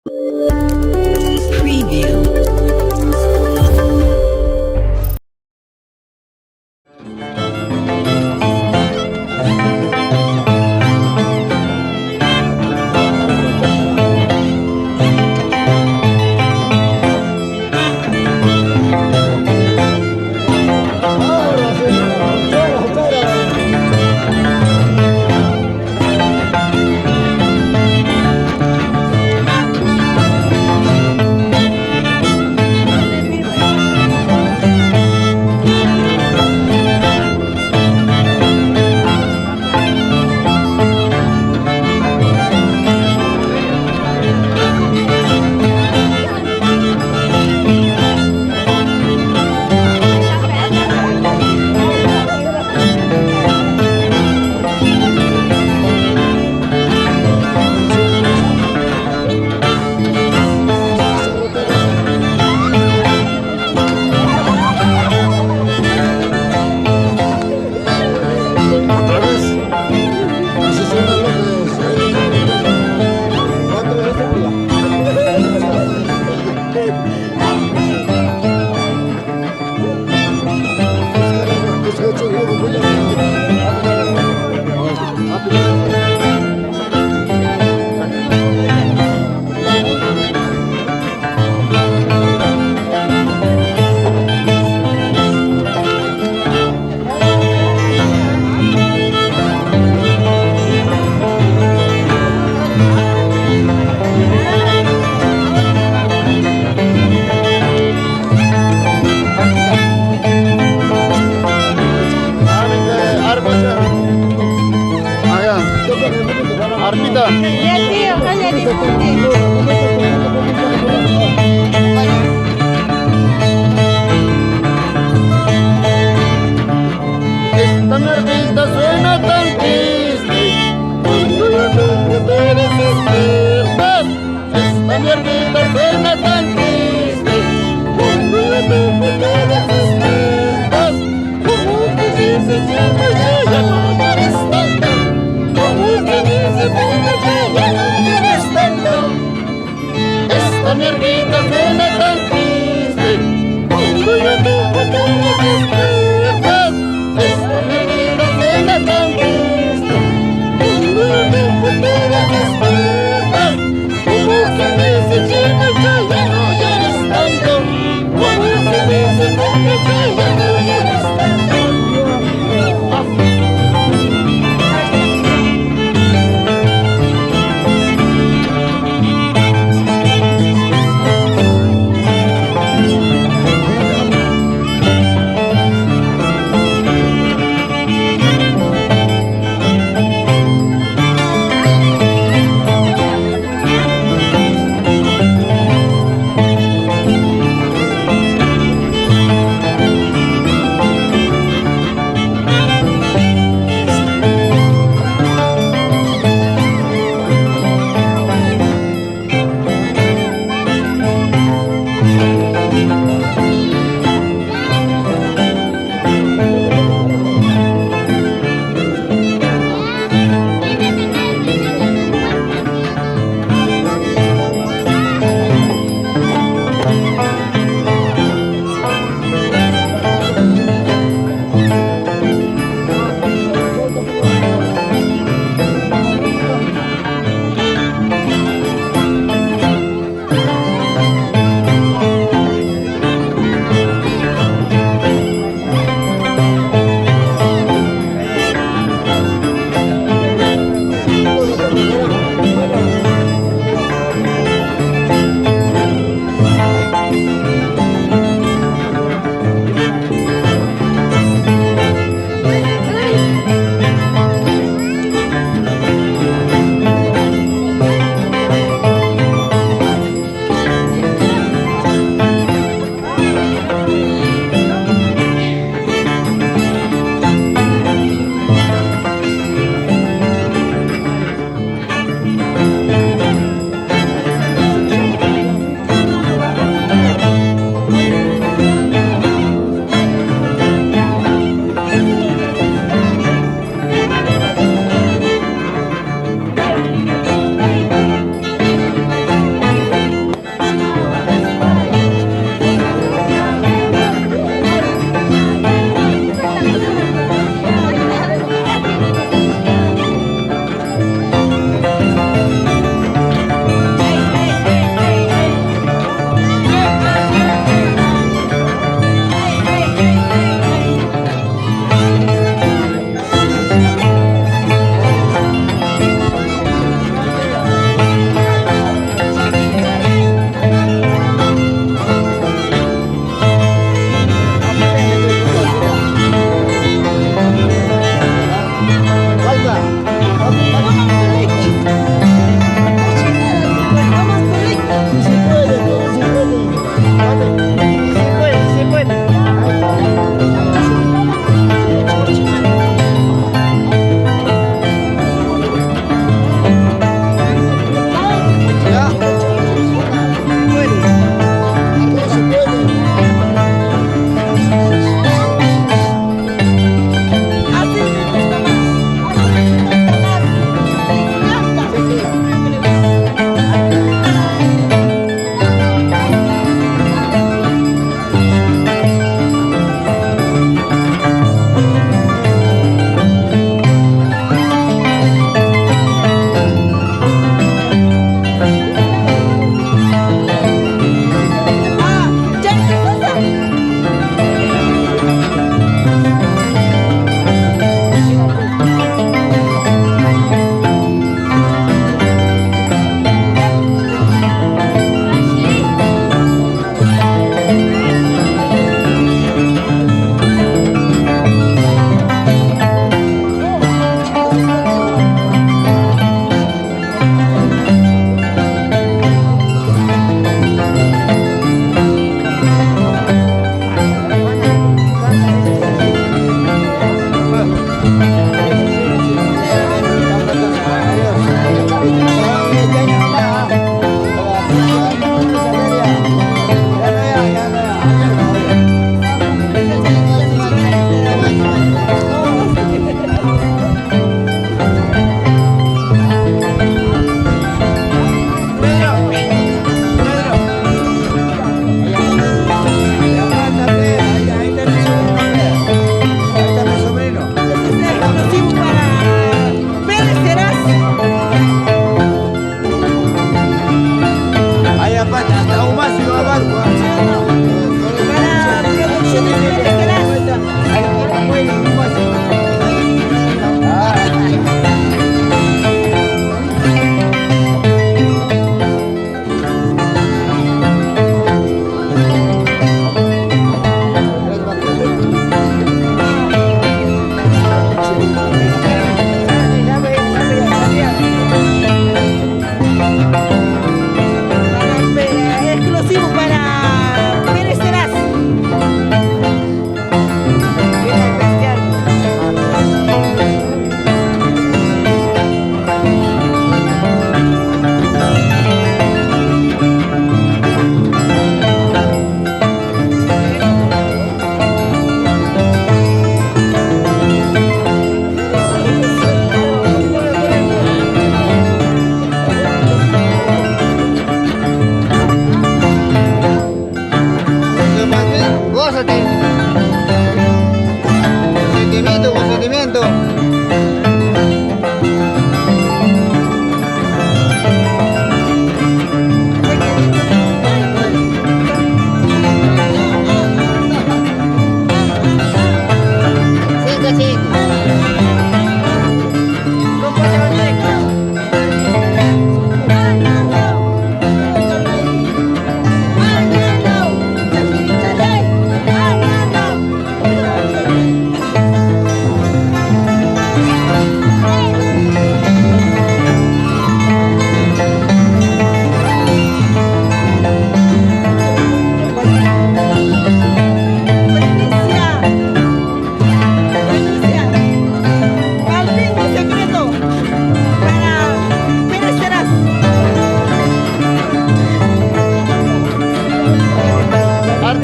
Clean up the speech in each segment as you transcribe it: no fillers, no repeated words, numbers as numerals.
Preview. Arpita. Ya tío, ojalá disfrute. Esta nervita suena tan triste cuando yo tengo te despiertas. Esta nervita suena tan triste cuando yo tengo te despiertas. Como que dice siempre ya no llores tanto. Como que dice siempre ya no llores tanto. Esta nervita suena tan triste cuando yo tengo te despiertas. Esta nervita suena tan triste cuando yo tengo te despiertas. Como que dice chica ya no llores tanto. Como que dice chica ya no llores tanto.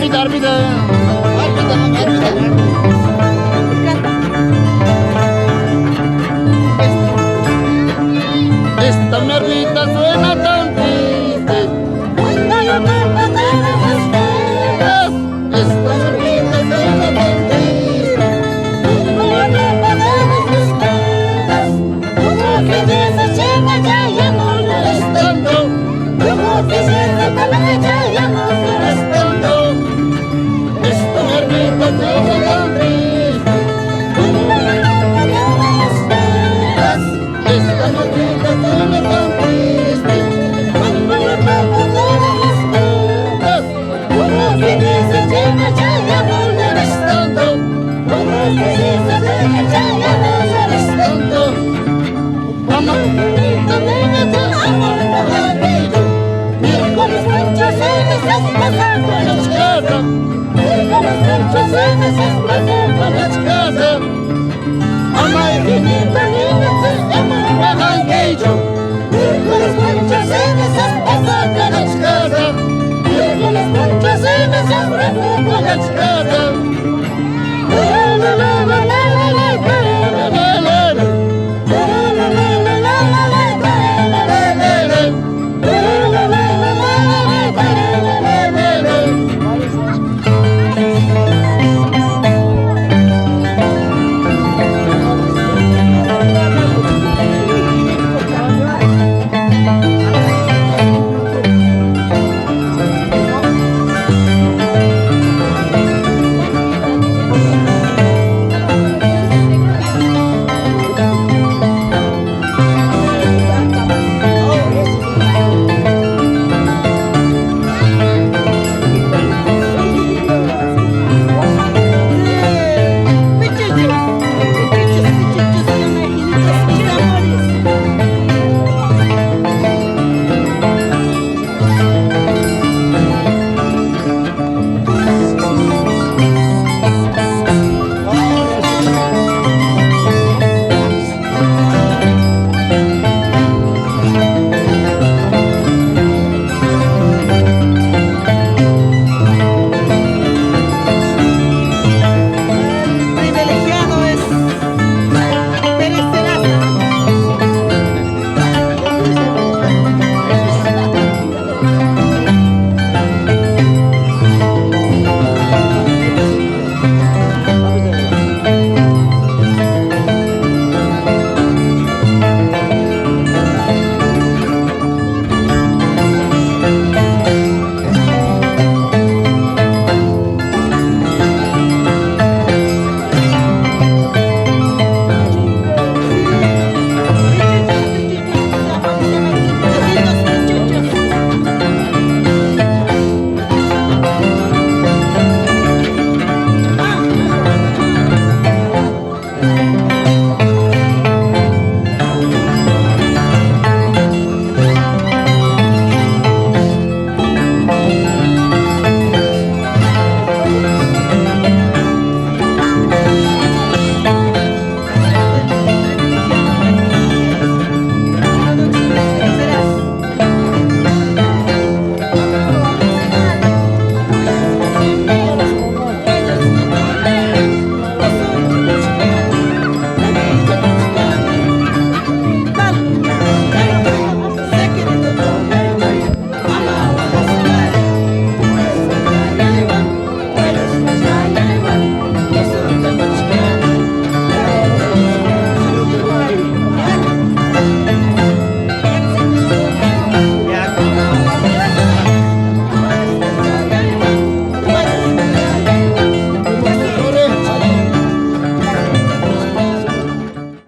Arbida. Esta mierdita suena tan triste. Cuando yo canto todas las penas. Esta mierdita suena tan triste. Cuando yo canto todas las penas. Como que desechemos ya no molestando. Como que se repara ya no molestando. Esta mierdita suena tan triste. Cuando yo canto todas las penas. Esta mierdita suena tan triste. Cuando yo canto todas las penas. Como que desechemos ya no molestando. Como que desechemos ya no molestando. Mamá, bonita nena, te amo mojadito. Miércoles, muchas veces estás pasando en la casa. Miércoles, muchas veces estás pasando en la casa. Mamá, bonita nena, te amo mojadito. Miércoles, muchas veces estás pasando en la casa. Miércoles, muchas veces estás pasando en la casa.